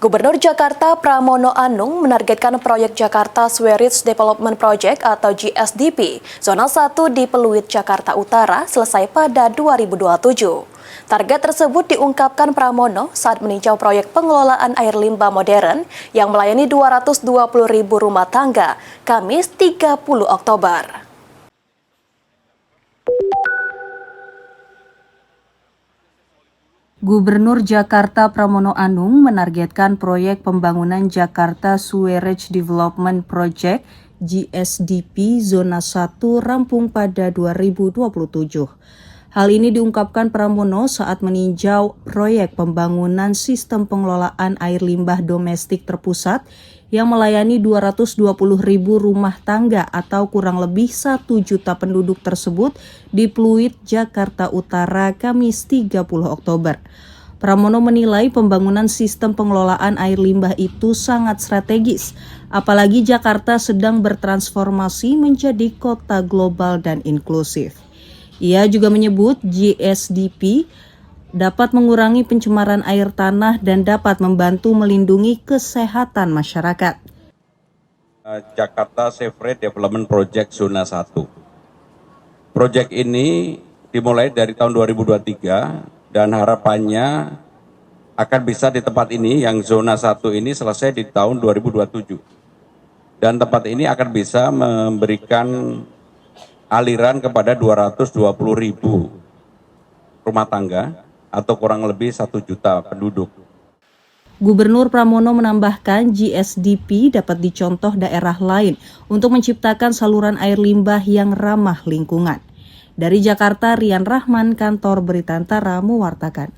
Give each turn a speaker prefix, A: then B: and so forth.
A: Gubernur Jakarta Pramono Anung menargetkan proyek Jakarta Sewerage Development Project atau GSDP Zona 1 di Pluit, Jakarta Utara selesai pada 2027. Target tersebut diungkapkan Pramono saat meninjau proyek pengelolaan air limbah modern yang melayani 220.000 rumah tangga, Kamis 30 Oktober.
B: Gubernur Jakarta Pramono Anung menargetkan proyek pembangunan Jakarta Sewerage Development Project GSDP Zona 1 rampung pada 2027. Hal ini diungkapkan Pramono saat meninjau proyek pembangunan sistem pengelolaan air limbah domestik terpusat yang melayani 220.000 rumah tangga atau kurang lebih 1 juta penduduk tersebut di Pluit, Jakarta Utara, Kamis 30 Oktober. Pramono menilai pembangunan sistem pengelolaan air limbah itu sangat strategis, apalagi Jakarta sedang bertransformasi menjadi kota global dan inklusif. Ia juga menyebut GSDP dapat mengurangi pencemaran air tanah dan dapat membantu melindungi kesehatan masyarakat.
C: Jakarta Sewerage Development Project Zona 1. Proyek ini dimulai dari tahun 2023 dan harapannya akan bisa di tempat ini yang zona 1 ini selesai di tahun 2027. Dan tempat ini akan bisa memberikan aliran kepada 220.000 rumah tangga atau kurang lebih 1 juta penduduk.
B: Gubernur Pramono menambahkan GSDP dapat dicontoh daerah lain untuk menciptakan saluran air limbah yang ramah lingkungan. Dari Jakarta, Rian Rahman, Kantor Berita Antara mewartakan.